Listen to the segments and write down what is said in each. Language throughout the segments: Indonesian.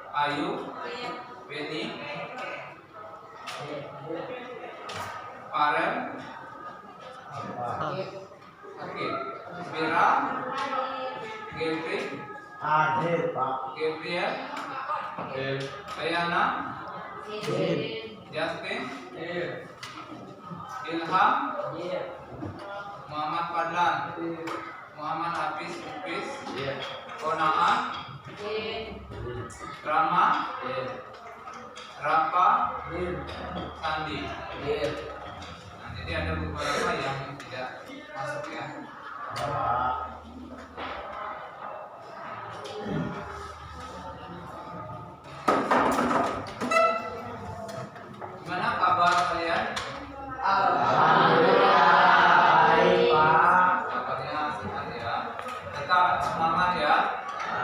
Ayu, Beni, Farel, oke, Mira, Gabriel, Gabriel, Ayana, Justin, Ilham, Muhammad Fadlan, Muhammad Hafiz Hafiz, Konaan, Rama, Rafa, Sandi. Nah, jadi ada beberapa yang tidak masuk ya. Gimana kabar kalian? Baik, Pak. Kabarnya sehat ya. Tetap semangat ya.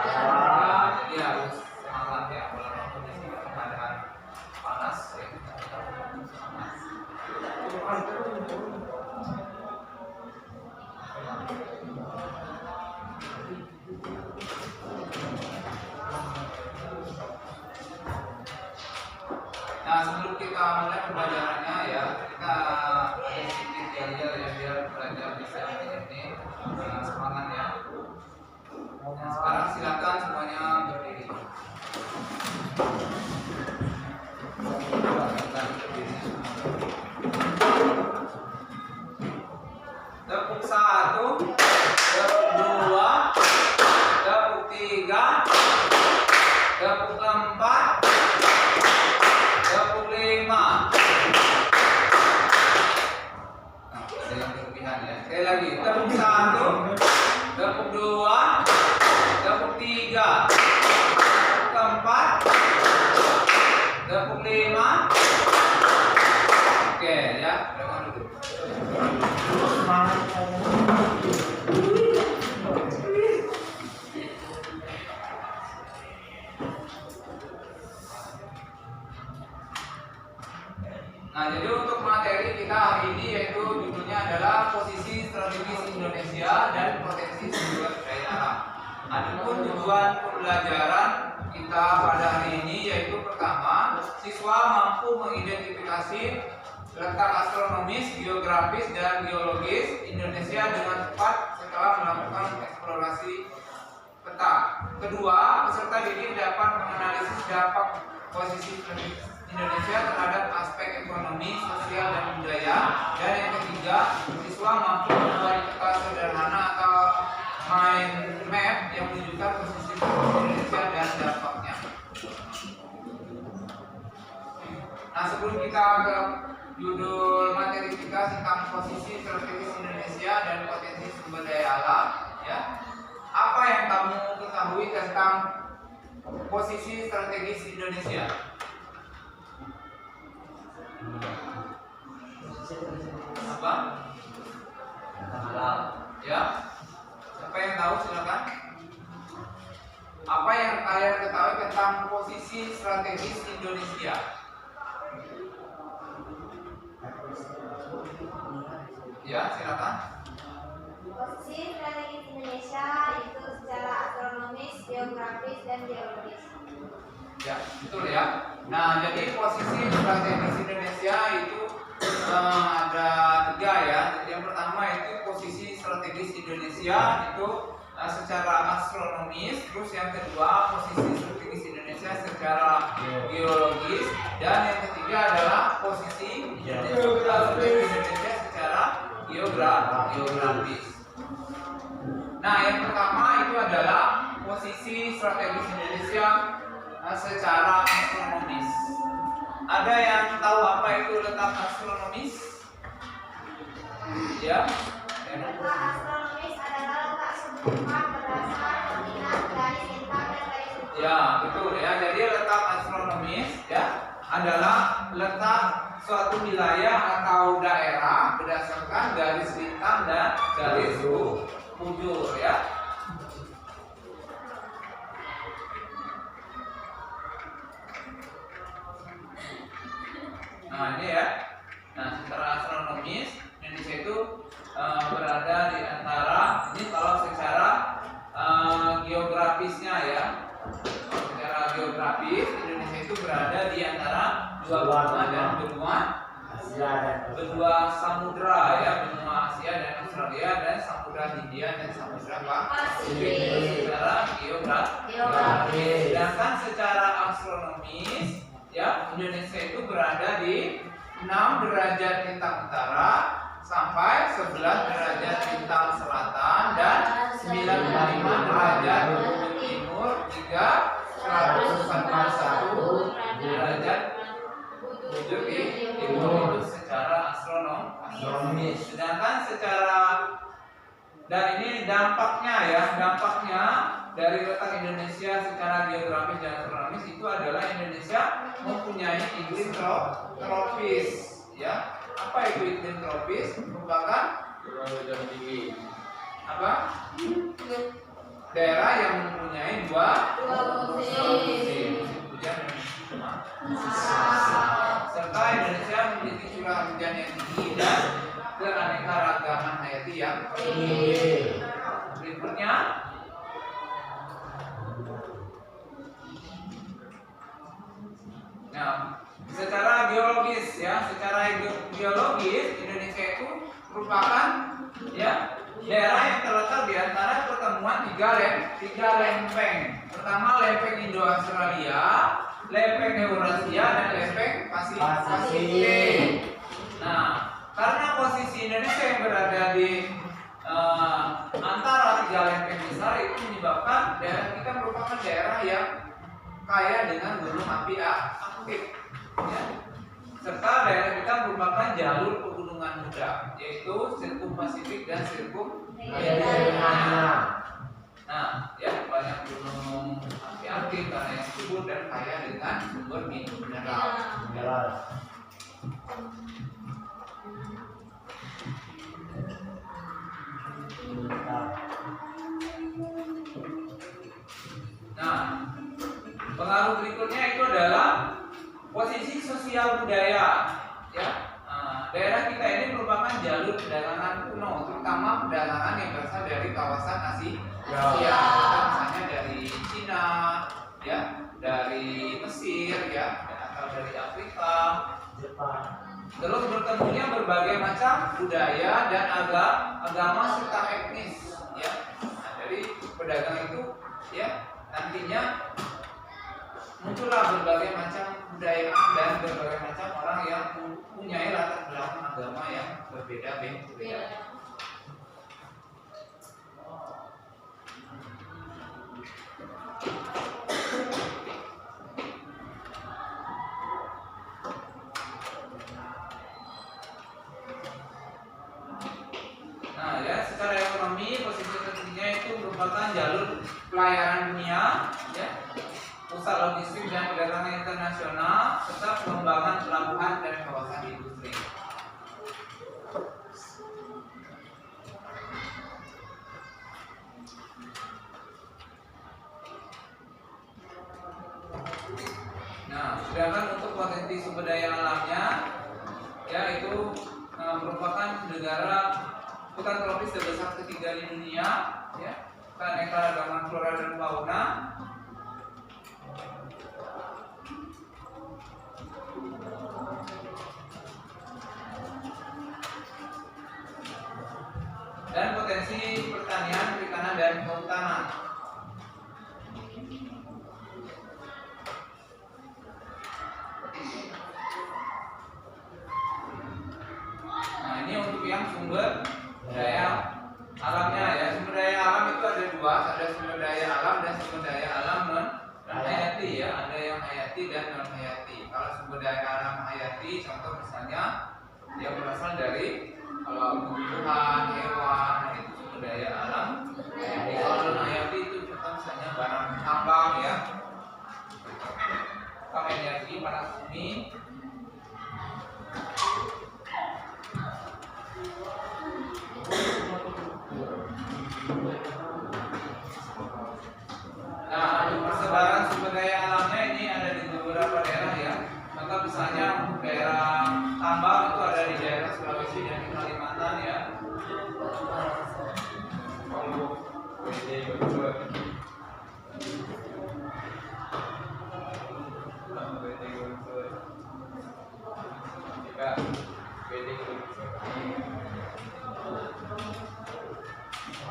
Nah, jadi harus semangat ya. Walaupun kondisi keadaan panas ya. Tetap semangat. Nah, sebelum kita mulai pembelajarannya ya, kita ada sedikit ya biar belajar bisa ini semangat ya. Nah, sekarang silakan semuanya berdiri. Tepuk 1, tepuk 2, tepuk 3, tepuk 4, tepuk 5. Nah, ada yang berlebihan ya. Sekali lagi, tepuk 1, tepuk 2, tepuk 3, tepuk 4, tepuk 5. Oke ya, dengar dulu. Nah, jadi untuk materi kita hari ini yaitu judulnya adalah posisi strategis Indonesia dan potensi sumber daya alam. Adapun tujuan pembelajaran kita pada hari ini yaitu pertama, siswa mampu mengidentifikasi letak astronomis, geografis, dan geologis Indonesia dengan tepat setelah melakukan eksplorasi peta. Kedua, peserta didik dapat menganalisis dampak posisi strategis Indonesia terhadap aspek ekonomi, sosial, dan budaya. Dan yang ketiga, siswa mampu membuat peta sederhana atau mind map yang menunjukkan posisi Indonesia dan dampaknya. Nah, sebelum kita ke judul materi kita tentang posisi strategis Indonesia dan potensi sumber daya alam, ya, apa yang kamu ketahui tentang posisi strategis Indonesia? Apa? Ya. Siapa yang tahu silakan. Apa yang kalian ketahui tentang posisi strategis Indonesia? Ya, silakan. Posisi strategis Indonesia itu secara astronomis, geografis, dan geologis. Ya, betul ya. Nah, jadi posisi strategis Indonesia itu ada 3 ya. Jadi yang pertama itu posisi strategis Indonesia itu secara astronomis, terus yang kedua posisi strategis Indonesia secara geologis, dan yang ketiga adalah posisi strategis Indonesia secara geografis. Nah, yang pertama itu adalah posisi strategis Indonesia secara astronomis. Ada yang tahu apa itu letak astronomis? Ya. Letak astronomis adalah letak sempurna berdasar koordinat garis bintang dan garis bintang. Ya, betul ya. Jadi letak astronomis ya adalah letak suatu wilayah atau daerah berdasarkan garis bintang dan garis bujur ya. Nah, ini ya. Nah, secara astronomis Indonesia itu berada di antara ini kalau secara geografisnya ya. Secara geografis geografis, Indonesia itu berada di antara dua benua dan benua samudra ya, benua Asia dan Australia dan samudra Hindia dan samudra Pasifik secara geografis. Sedangkan secara astronomis ya, Indonesia itu berada di 6 derajat lintang utara sampai 11 derajat lintang selatan dan 95 derajat bujur timur hingga 141 derajat bujur timur itu secara astronomis. Sedangkan secara, dan ini dampaknya ya, dampaknya dari letak Indonesia secara geografis dan astronomis itu adalah Indonesia mempunyai iklim tropis ya. Apa itu iklim tropis? Merupakan apa? Daerah yang mempunyai dua musim hujan dan musim panas. Serta Indonesia memiliki curah hujan yang tinggi dan keanekaragaman hayati yang tinggi. Berikutnya, nah, secara geologis ya, secara geologis Indonesia itu merupakan ya daerah yang terletak di antara pertemuan tiga lempeng. Pertama lempeng Indo-Australia, lempeng Eurasia dan lempeng Pasifik. Nah, karena posisi Indonesia yang berada di antara tiga lempeng besar itu menyebabkan daerah kita merupakan daerah yang kaya dengan gunung api aktif. Ya. Serta daerah kita merupakan jalur pegunungan muda, yaitu Sirkum Pasifik dan Sirkum Mediterania. Nah, ya banyak gunung api aktif karena yang subur dan kaya dengan sumber mineral. Nah, pengaruh berikutnya itu adalah posisi sosial budaya ya. Daerah kita ini merupakan jalur perdagangan kuno, terutama perdagangan yang berasal dari kawasan Asia, misalnya dari Cina ya, dari Mesir ya, atau dari Afrika, Jepang. Terus bertemunya berbagai macam budaya dan agama serta etnis ya. Nah, dari pedagang itu ya nantinya muncullah berbagai macam budaya dan berbagai macam orang yang mempunyai latar belakang agama yang berbeda-beda. Nah ya, secara ekonomi posisi tertingginya itu merupakan jalur pelayaran dunia ya, pusat logistik dan perdagangan internasional, serta pengembangan pelabuhan dan kawasan industri. Nah, sedangkan untuk potensi sumber daya alamnya, yaitu merupakan negara hutan tropis terbesar ketiga di dunia, ya, keanekaragaman flora dan fauna. Dan potensi pertanian, perikanan, dan kehutanan. Nah, ini untuk yang sumber daya alamnya ya. Sumber daya alam itu ada dua, ada sumber daya alam dan sumber daya alam non hayati ya. Ada yang hayati dan non hayati. Kalau sumber daya alam hayati, contoh misalnya yang berasal dari tumbuhan, hewan, itu sumber daya alam. Kalau non hayati itu contoh misalnya barang tambang ya, energi, panas bumi. Nah, persebaran sumber daya alamnya ini ada di beberapa daerah ya. Maka misalnya untuk daerah tambang itu ada di daerah Sulawesi dan di Kalimantan ya.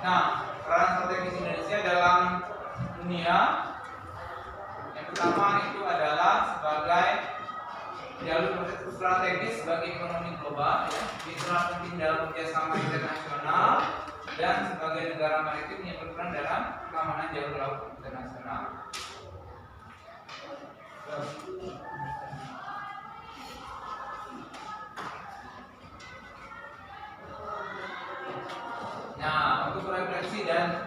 Nah, peran strategis Indonesia dalam dunia yang pertama itu adalah sebagai jalur strategis bagi ekonomi global, ya, mitra penting dalam kerjasama internasional, dan sebagai negara maritim yang berperan dalam keamanan jalur laut internasional. Nah, untuk refleksi dan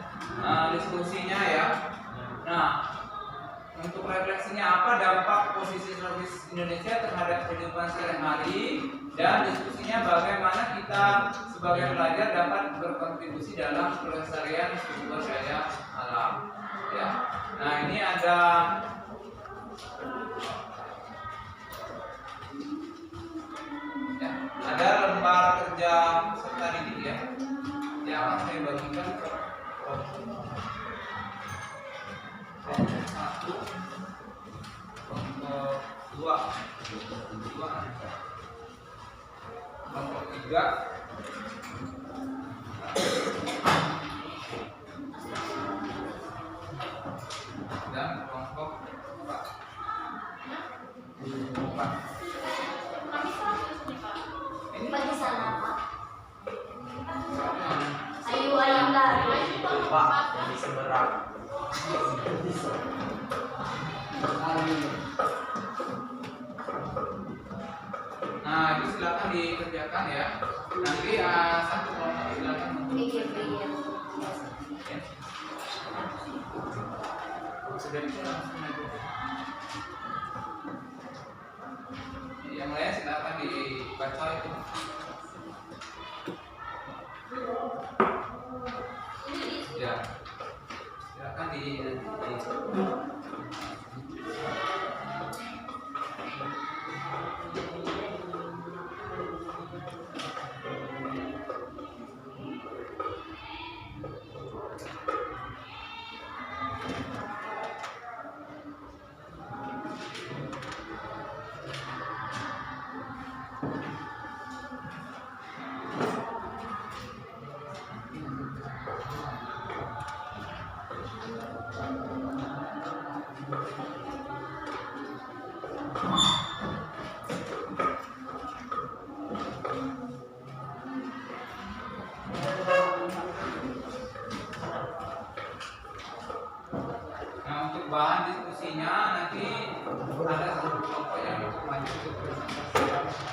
diskusinya ya. Nah, untuk refleksinya apa dampak posisi strategis Indonesia terhadap kehidupan sehari-hari, dan diskusinya bagaimana kita sebagai pelajar dapat berkontribusi dalam pelestarian sumber daya alam. Ya. Nah, ini ada lembar kerja peserta didik ya. Yang akan saya bagikan ke satu, kelompok dua, kelompok tiga, dan kelompok empat. Ini Di sana, Pak. Ayu Pak yang di seberang. Nah, itu silakan dikerjakan ya. Nanti satu kelompok silakan Pikir. ya. Sudah itu langsung aja. Yang lain silakan dibaca itu. Ya, silakan di. Nah, untuk bahan diskusinya nanti ada satu kelompok yang maju untuk presentasi.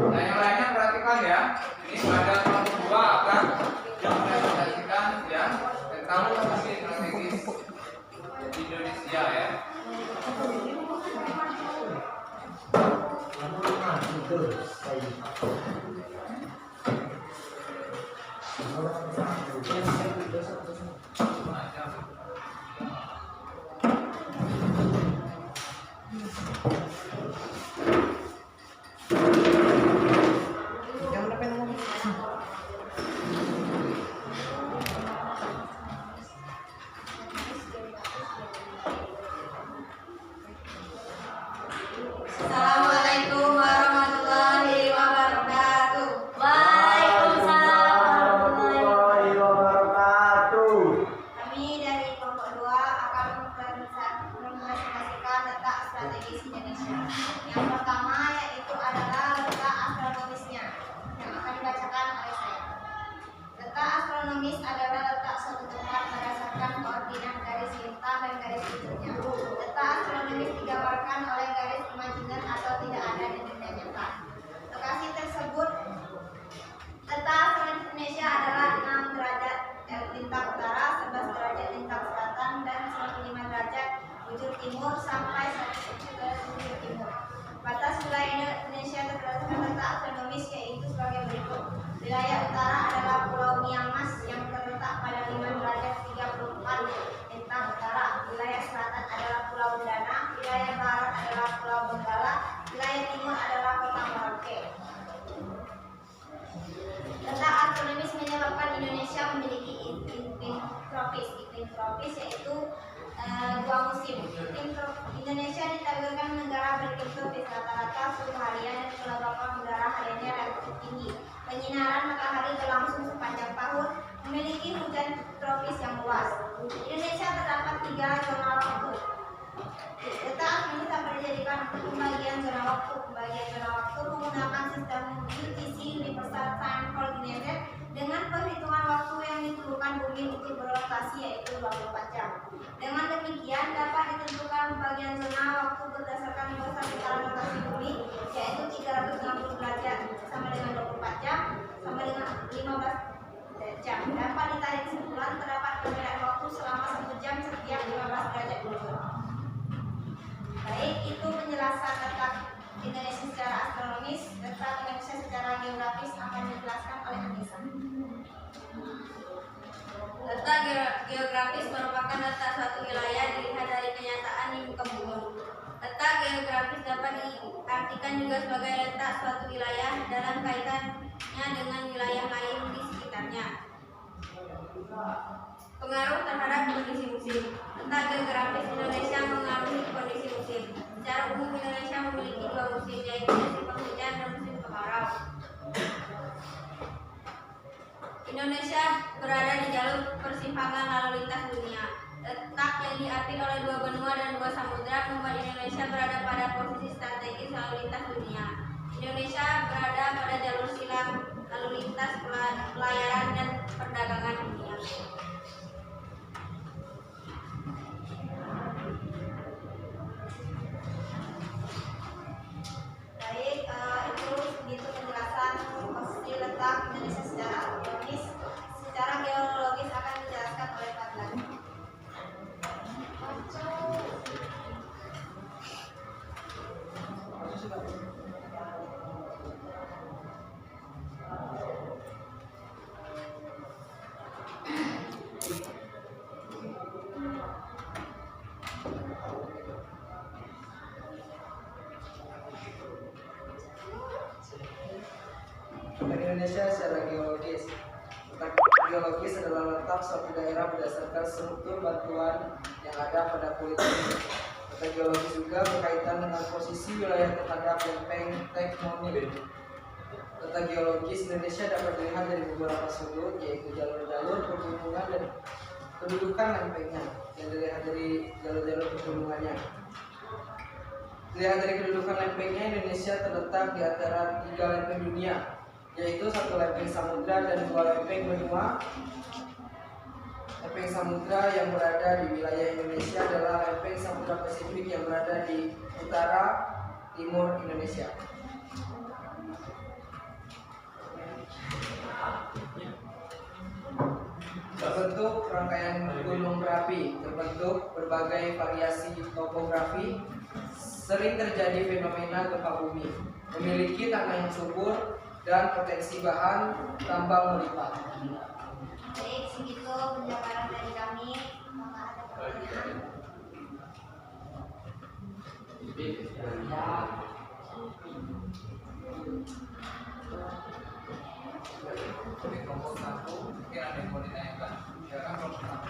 Nah, yang lainnya perhatikan ya. Ini pada kelompok dua akan mempresentasikan ya tentang posisi strategis di Indonesia ya. Assalamualaikum warahmatullahi wabarakatuh. Waalaikumsalam warahmatullahi Wabarakatuh. Kami dari kelompok 2 akan mempresentasikan letak strategis Indonesia. Yang pertama yaitu adalah letak astronomisnya yang akan dibacakan oleh saya. Letak astronomis adalah letak suatu tempat berdasarkan koordinat garis lintang dan garis bujurnya. Letak astronomis digambarkan oleh garis imajiner atau tidak ada di dunia nyata. Lokasi tersebut, letak astronomis Indonesia adalah 6 derajat lintang utara, 11 derajat lintang selatan, dan 95 derajat bujur timur sampai 1 derajat bujur timur. Batas wilayah Indonesia berdasarkan letak astronomis yaitu sebagai berikut. Wilayah utara adalah Pulau Miangas yang terletak pada 5 derajat 34 lintang utara. Wilayah selatan adalah Pulau Dana. Wilayah barat adalah Pulau Benggala. Wilayah timur adalah Kota Merauke. Letak astronomis menyebabkan Indonesia memiliki iklim tropis. Iklim tropis yaitu dua musim. Indonesia ditampilkan negara beriklim tropis, rata-rata suhu harian dan kelembapan udara hariannya relatif tinggi. Penyinaran matahari berlangsung sepanjang tahun, memiliki hujan tropis yang luas. Indonesia terdapat 3 zona waktu. Letak ini dapat dijadikan untuk pembagian zona waktu. Pembagian zona waktu menggunakan sistem UTC (Universal Time Coordinated) dengan perhitungan waktu yang ditentukan bumi untuk berotasi, yaitu 24 jam. Dengan demikian dapat ditentukan pembagian zona waktu berdasarkan masa putaran rotasi bumi, yaitu 360 derajat sama dengan 24 jam sama dengan 15 jam. Dapat ditarik kesimpulan terdapat perbedaan waktu selama 1 jam setiap 15 derajat mundur. Baik, itu penjelasan letak Indonesia secara astronomis. Letak Indonesia secara geografis akan dijelaskan oleh Anissa. Letak geografis merupakan letak suatu wilayah dilihat dari kenyataan di muka bumi. Letak geografis dapat diartikan juga sebagai letak suatu wilayah dalam kaitannya dengan wilayah lain di sekitarnya. Pengaruh terhadap kondisi musim. Letak geografis Indonesia mengaruhi kondisi musim. Secara umum Indonesia memiliki 2 musim, yaitu musim penghujan dan musim kemarau. Indonesia berada di jalur persimpangan lalu lintas dunia. Letak yang diapit oleh 2 benua dan 2 samudra membuat Indonesia berada pada posisi strategis lalu lintas dunia. Indonesia berada pada jalur silang lalu lintas pelayaran dan perdagangan dunia. Baik, itu begitu penjelasan posisi letak Indonesia secara astronomis. Secara geologis akan dijelaskan oleh Fadlan. Letak Indonesia secara geologis. Letak geologis adalah letak suatu daerah berdasarkan struktur batuan yang ada pada kulit bumi. Letak geologis juga berkaitan dengan posisi wilayah terhadap lempeng tektonik. Letak geologis Indonesia dapat dilihat dari beberapa sudut, yaitu jalur-jalur pegunungan dan kedudukan lempengnya, yang dilihat dari jalur-jalur pegunungannya. Dilihat dari kedudukan lempengnya, Indonesia terletak di antara 3 lempeng dunia, yaitu 1 lempeng samudra dan 2 lempeng benua. Lempeng samudra yang berada di wilayah Indonesia adalah lempeng Samudra Pasifik yang berada di utara timur Indonesia. Terbentuk rangkaian gunung berapi, terbentuk berbagai variasi topografi, sering terjadi fenomena gempa bumi, memiliki tanah yang subur dan potensi bahan tambang melimpah. Baik, segitu penjabaran dari kami. Maka ada pertanyaan. Jadi kelompok 1 mungkin ada yang mau ditanyakan. Silakan kelompok 1.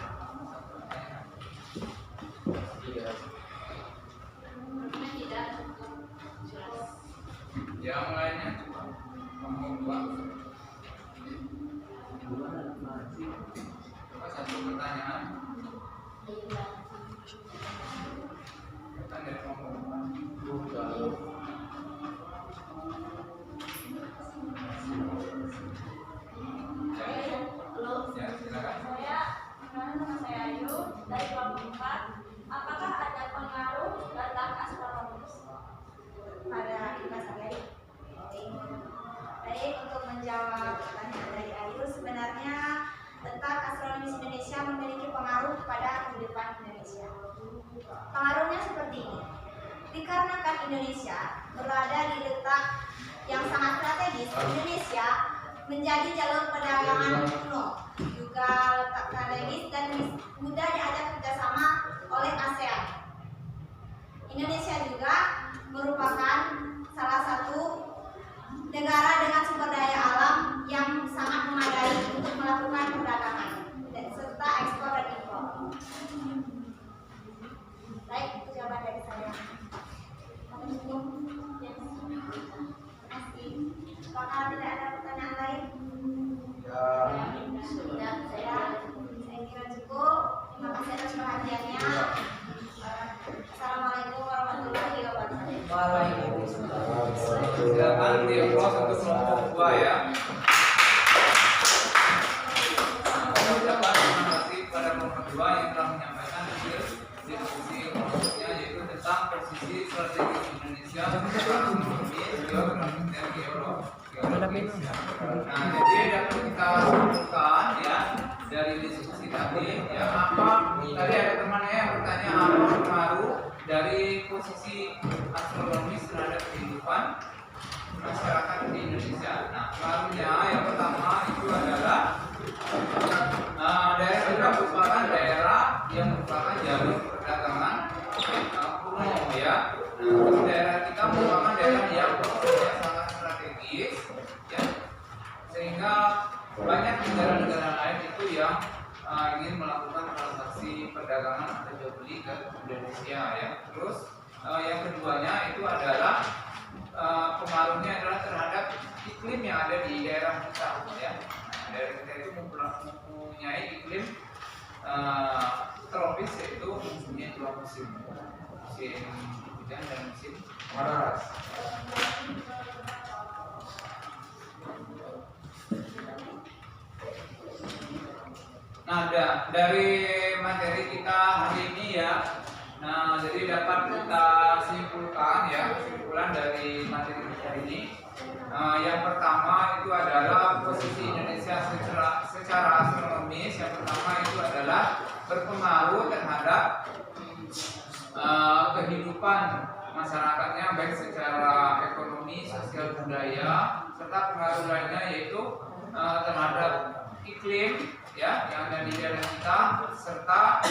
Yang lainnya kelompok 2. Coba 1 pertanyaan. Datang dari kelompok 4. Ya, silakan. Nama saya Ayu dari kelompok 4. Apakah ada pengaruh letak astronomis Pada Imas Ayu. Baik, untuk menjawab pertanyaan dari Ayu, sebenarnya letak astronomis Indonesia memiliki pengaruh pada kehidupan Indonesia. Pengaruhnya seperti ini. Dikarenakan Indonesia berada di letak yang sangat strategis, Indonesia menjadi jalur perdagangan kuno, juga letak strategis dan mudah diajak kerjasama oleh ASEAN. Indonesia juga merupakan salah satu negara dengan sumber daya alam yang sangat memadai untuk melakukan perdagangan serta ekspor dan impor. Saya kira cukup. Terima kasih atas perhatiannya. Assalamualaikum warahmatullahi wabarakatuh. Waalaikumsalam. Silakan di close untuk kelompok 2 ya. Ucapan terima kasih kepada kelompok 2 yang telah menyampaikan hasil diskusi kelompoknya, yaitu tentang posisi strategis Indonesia secara ekonomi, geografi, dan geologi. Nah, jadi dapat kita simpulkan ya dari diskusi tadi ya, apa tadi ada temannya yang bertanya apa pengaruh dari posisi astronomis terhadap kehidupan masyarakat di Indonesia. Nah, pengaruhnya yang pertama itu adalah daerah kita merupakan daerah yang merupakan jalur perdagangan kuno ya. Nah, daerah kita merupakan daerah yang sangat strategis ya, sehingga banyak negara-negara lain itu yang ingin melakukan transaksi perdagangan atau jual beli ke Indonesia ya. Terus yang keduanya itu adalah pengaruhnya adalah terhadap iklim yang ada di daerah kita ya. Nah, daerah kita itu mempunyai iklim tropis, yaitu mempunyai 2 musim, musim hujan dan musim panas. Nah, dari materi kita hari ini ya, nah jadi dapat kita simpulkan ya, kesimpulan dari materi kita ini. Yang pertama itu adalah posisi Indonesia secara astronomis. Yang pertama itu adalah berpengaruh terhadap kehidupan masyarakatnya, baik secara ekonomi, sosial, budaya, serta pengaruh lainnya yaitu terhadap iklim ya yang ada di daerah kita, serta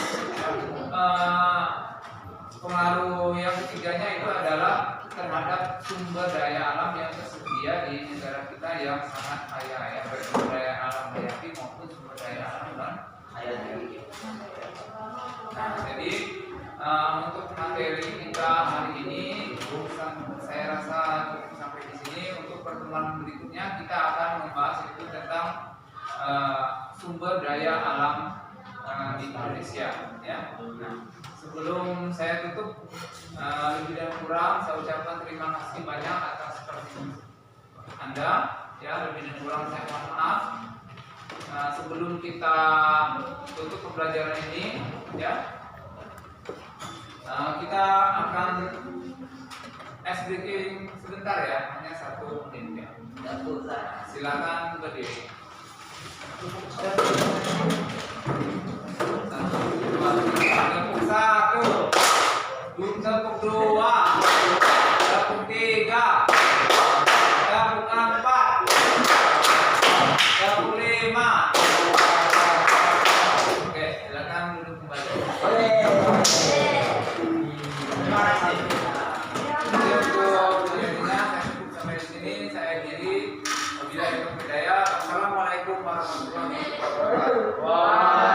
pengaruh yang ketiganya itu adalah terhadap sumber daya alam yang tersedia di negara kita yang sangat kaya ya, baik sumber daya alam hayati maupun sumber daya alam non hayati. Nah, jadi untuk materi kita hari ini saya rasa cukup sampai di sini. Untuk pertemuan berikutnya kita akan membahas itu tentang sumber daya alam di Indonesia ya. Nah, sebelum saya tutup, lebih dan kurang saya ucapkan terima kasih banyak atas perhatian Anda ya, lebih dan kurang saya mohon maaf. Sebelum kita tutup pembelajaran ini ya, kita akan ice breaking sebentar ya, hanya 1 menit ya. Silakan berdiri. 1, belum tepuk 2, tepuk 3, tepuk 4, tepuk 5. Oke, silakan duduk kembali. Terima kasih. Untuk jadinya saya cukup sampai di sini. Saya akhiri. Wabillahi taufiq hidayah. Assalamualaikum warahmatullahi wabarakatuh.